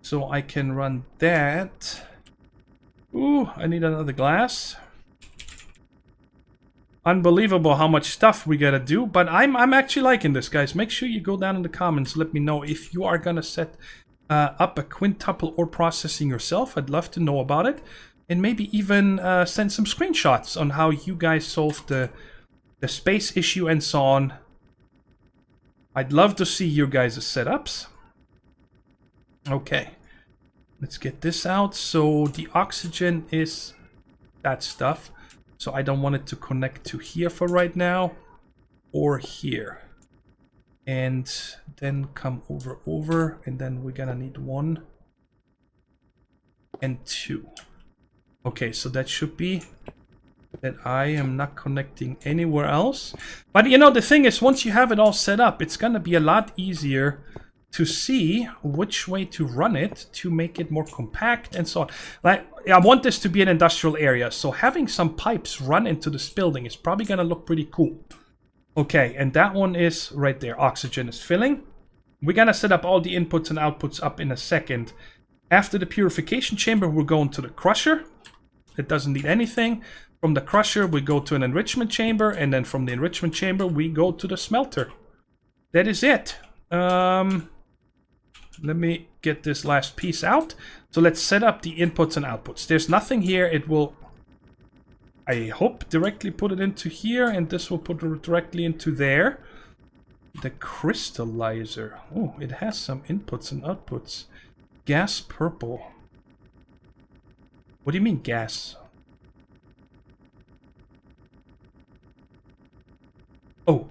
So I can run that. Ooh, I need another glass. Unbelievable how much stuff we gotta do, but I'm actually liking this, guys. Make sure you go down in the comments, let me know if you are gonna set up a quintuple ore processing yourself. I'd love to know about it. And maybe even send some screenshots on how you guys solved the space issue and so on. I'd love to see your guys' setups. Okay, let's get this out. So the oxygen is that stuff. So I don't want it to connect to here for right now, or here. And then come over, and then we're gonna need 1 and 2. Okay, so that should be that I am not connecting anywhere else. But you know, the thing is, once you have it all set up, it's gonna be a lot easier to see which way to run it to make it more compact and so on. Like, I want this to be an industrial area, so having some pipes run into this building is probably gonna look pretty cool. Okay, and that one is right there. Oxygen is filling. We're gonna set up all the inputs and outputs up in a second. After the purification chamber, we're going to the crusher. It doesn't need anything. From the crusher, we go to an enrichment chamber, and then from the enrichment chamber, we go to the smelter. That is it. Let me get this last piece out. So let's set up the inputs and outputs. There's nothing here. It will, I hope, directly put it into here, and this will put it directly into there. The crystallizer. Oh, it has some inputs and outputs. Gas purple. What do you mean gas? Oh,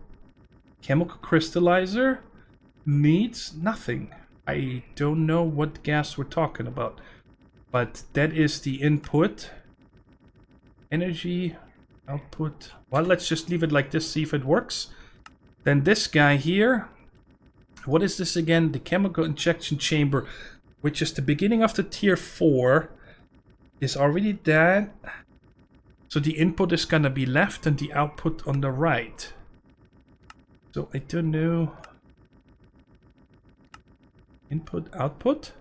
chemical crystallizer needs nothing. I don't know what gas we're talking about, but that is the input. Energy, output. Well, let's just leave it like this, see if it works. Then this guy here, what is this again? The chemical injection chamber, which is the beginning of the tier 4, is already that. So the input is gonna be left and the output on the right. So I do know input, output,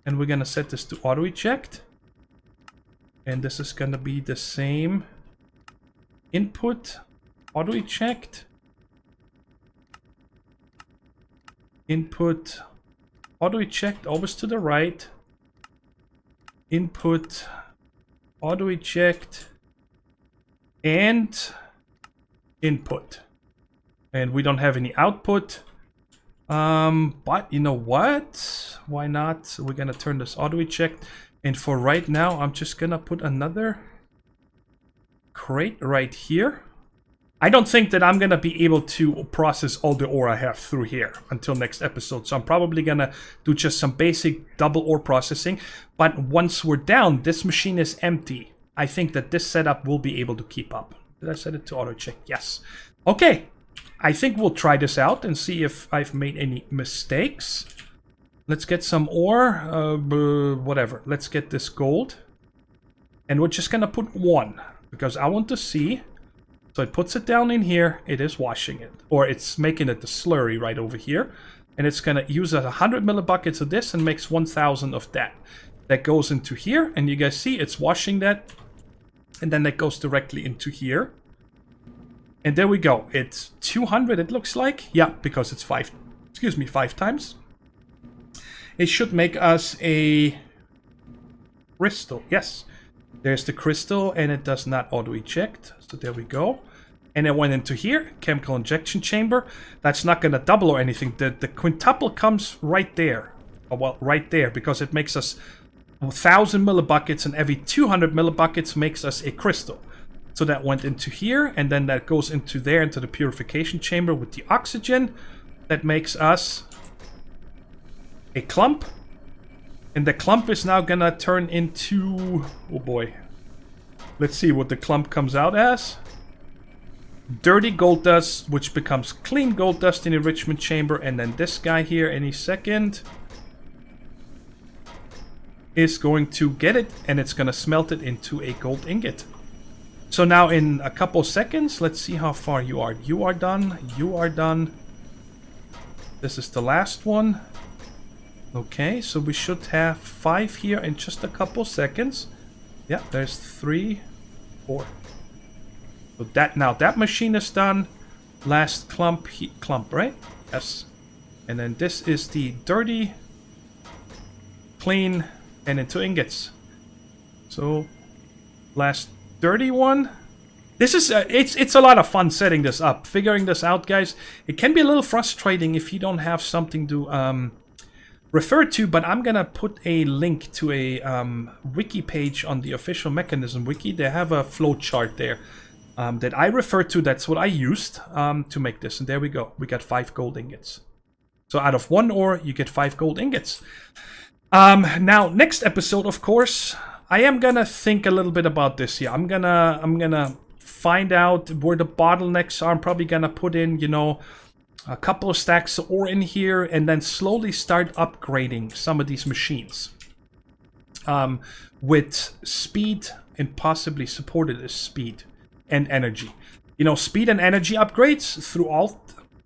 and we're gonna set this to auto eject. And this is gonna be the same input, auto eject, input, auto eject, always to the right, input, auto eject, and input. And we don't have any output. But you know what? Why not? We're gonna turn this auto eject. And for right now, I'm just gonna put another crate right here. I don't think that I'm gonna be able to process all the ore I have through here until next episode. So I'm probably gonna do just some basic double ore processing. But once we're down, this machine is empty. I think that this setup will be able to keep up. Did I set it to auto check? Yes. Okay. I think we'll try this out and see if I've made any mistakes. Let's get some ore. Whatever. Let's get this gold. And we're just gonna put 1. Because I want to see. So it puts it down in here. It is washing it. Or it's making it the slurry right over here. And it's gonna use 100 millibuckets of this and makes 1,000 of that. That goes into here. And you guys see it's washing that. And then that goes directly into here. And there we go. It's 200, it looks like. Yeah, because it's 5 times. It should make us a crystal. Yes. There's the crystal, and it does not auto-eject. So there we go. And it went into here. Chemical injection chamber. That's not going to double or anything. The quintuple comes right there. Oh, well, right there. Because it makes us 1,000 millibuckets, and every 200 millibuckets makes us a crystal. So that went into here, and then that goes into there, into the purification chamber with the oxygen. That makes us a clump. And the clump is now gonna turn into... oh boy. Let's see what the clump comes out as. Dirty gold dust, which becomes clean gold dust in the enrichment chamber. And then this guy here, any second, is going to get it, and it's gonna smelt it into a gold ingot. So now in a couple seconds, let's see how far you are. You are done. You are done. This is the last one. Okay, so we should have 5 here in just a couple seconds. Yeah, there's 3, 4. So that machine is done. Last clump, right? Yes. And then this is the dirty, clean, and into ingots. So last dirty one. This is it's a lot of fun setting this up, figuring this out, guys. It can be a little frustrating if you don't have something to refer to, but I'm gonna put a link to a wiki page on the official Mekanism wiki. They have a flowchart there that I refer to. That's what I used to make this, and there we go. We got 5 gold ingots. So out of 1 ore, you get 5 gold ingots. Now, next episode, of course, I am gonna think a little bit about this here. I'm gonna find out where the bottlenecks are. I'm probably gonna put in, you know, a couple of stacks of ore in here, and then slowly start upgrading some of these machines with speed, and possibly supported as speed and energy. You know, speed and energy upgrades throughout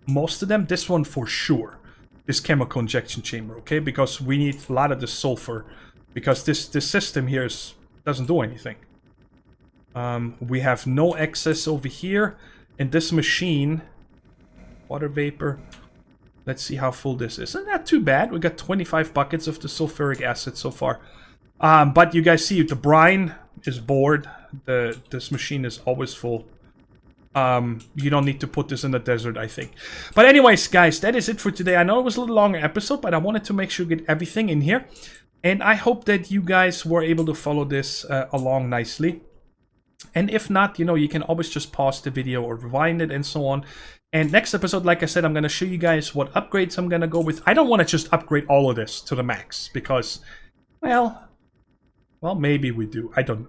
most of them. This one for sure. This chemical injection chamber, okay? Because we need a lot of the sulfur. Because this system here doesn't do anything. We have no excess over here. And this machine, water vapor. Let's see how full this is. Not too bad. We got 25 buckets of the sulfuric acid so far. But you guys see the brine is bored. This machine is always full. You don't need to put this in the desert, I think. But anyways, guys, that is it for today. I know it was a little longer episode, but I wanted to make sure to get everything in here. And I hope that you guys were able to follow this along nicely. And if not, you know, you can always just pause the video or rewind it and so on. And next episode, like I said, I'm going to show you guys what upgrades I'm going to go with. I don't want to just upgrade all of this to the max because, well, maybe we do. I don't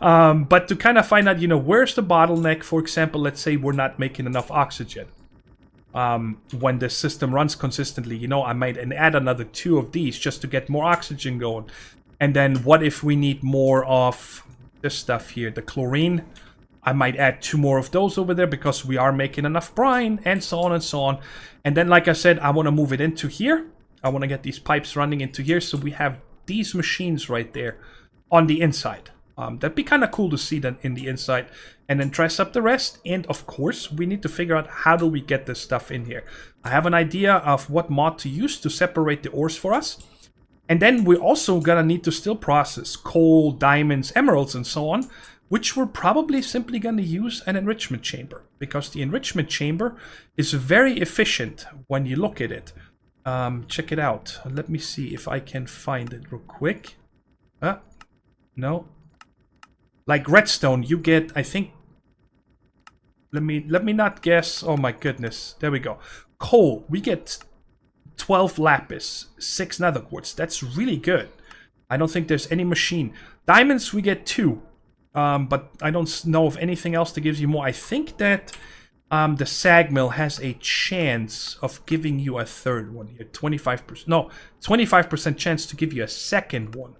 know. But to kind of find out, you know, where's the bottleneck? For example, let's say we're not making enough oxygen. When the system runs consistently, you know, I might add another 2 of these just to get more oxygen going. And then what if we need more of this stuff here, the chlorine? I might add 2 more of those over there because we are making enough brine, and so on and so on. And then, like I said, I want to move it into here. I want to get these pipes running into here so we have these machines right there on the inside. That'd be kind of cool to see that in the inside. And then dress up the rest. And of course, we need to figure out how do we get this stuff in here. I have an idea of what mod to use to separate the ores for us. And then we're also gonna need to still process coal, diamonds, emeralds, and so on, which we're probably simply gonna use an enrichment chamber, because the enrichment chamber is very efficient when you look at it. Check it out. Let me see if I can find it real quick. No. Like redstone, you get, I think. Let me not guess. Oh my goodness. There we go. Coal, we get 12 lapis, 6 nether quartz. That's really good. I don't think there's any machine. Diamonds, we get 2. But I don't know of anything else that gives you more. I think that the sag mill has a chance of giving you a third one here. 25%. No, 25% chance to give you a second one.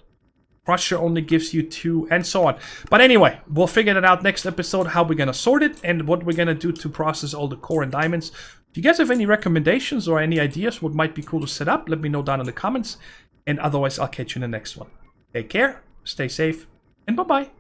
Crusher only gives you 2, and so on. But anyway, we'll figure that out next episode, how we're going to sort it, and what we're going to do to process all the core and diamonds. If you guys have any recommendations or any ideas what might be cool to set up, let me know down in the comments. And otherwise, I'll catch you in the next one. Take care, stay safe, and bye-bye.